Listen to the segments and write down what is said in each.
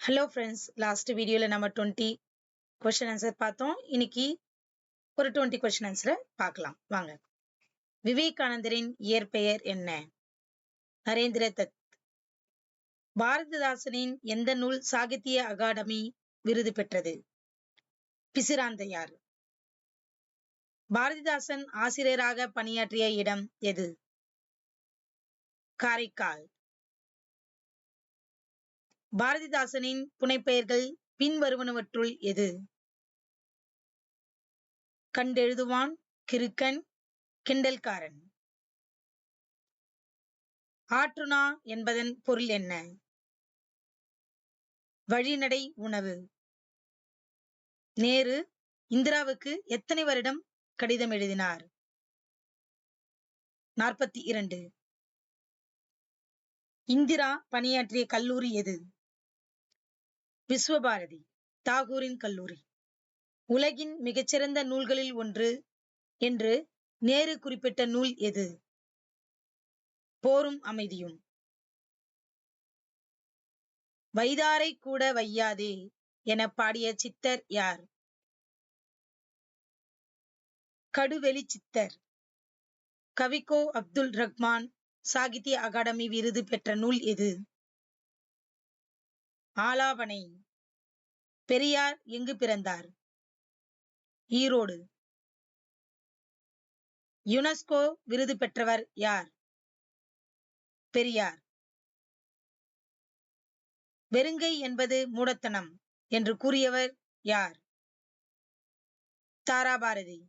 Hello friends, last வீடியோல நம்ம 20 question answer பார்த்தோம். இன்னைக்கு ஒரு 20 கொஸ்டின் ஆன்சரை பார்க்கலாம் வாங்க. விவேகானந்தரின் இயற்பெயர் என்ன? நரேந்திர தத். பாரதிதாசனின் எந்த நூல் சாகித்ய அகாடமி விருது பெற்றது? பிசிராந்தையார். பாரதிதாசன் ஆசிரியராக பணியாற்றிய இடம் எது? காரைக்கால். பாரதிதாசனின் புனைப்பெயர்கள் பின்வருவனவற்றுள் எது? கண்டெழுதுவான், கிறுக்கன், கிண்டல்காரன். ஆற்றுணா என்பதன் பொருள் என்ன? வழிநடை உணவு. நேரு இந்திராவுக்கு எத்தனை வருடம் கடிதம் எழுதினார்? 42. இந்திரா பணியாற்றிய கல்லூரி எது? விஸ்வபாரதி, தாகூரின் கல்லூரி. உலகின் மிகச்சிறந்த நூல்களில் ஒன்று என்று நேரு குறிப்பிட்ட நூல் எது? போரும் அமைதியும். வைதாரை கூட வையாதே என பாடிய சித்தர் யார்? கடுவெளி சித்தர். கவிக்கோ அப்துல் ரஹ்மான் சாகித்ய அகாடமி விருது பெற்ற நூல் எது? ஆலாபனை. பெரியார் எங்கு பிறந்தார்? ஈரோடு. யுனெஸ்கோ விருது பெற்றவர் யார்? பெரியார். வெறுங்கை என்பது மூடத்தனம் என்று கூறியவர் யார்? தாராபாரதி.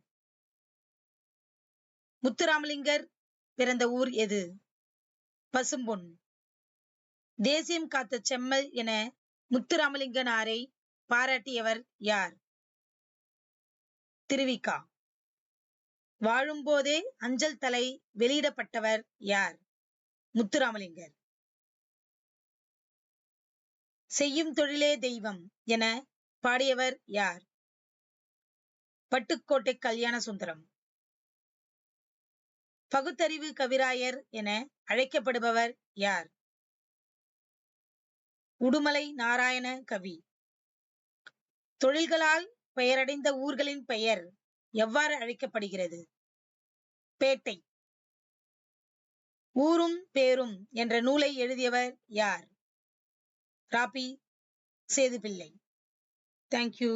முத்துராமலிங்கர் பிறந்த ஊர் எது? பசும்பொன். தேசியம் காத்த செம்மல் என முத்துராமலிங்கனாரை பாராட்டியவர் யார்? திருவிக்கா. வாழும்போதே அஞ்சல் தலை வெளியிடப்பட்டவர் யார்? முத்துராமலிங்கர். செய்யும் தொழிலே தெய்வம் என பாடியவர் யார்? பட்டுக்கோட்டை கல்யாண சுந்தரம். பகுத்தறிவு கவிராயர் என அழைக்கப்படுபவர் யார்? உடுமலை நாராயண கவி. தொழில்களால் பெயரடைந்த ஊர்களின் பெயர் எவ்வாறு அழைக்கப்படுகிறது? பேட்டை. ஊரும் பேரும் என்ற நூலை எழுதியவர் யார்? ராபி சேதுபிள்ளை. தேங்க்யூ.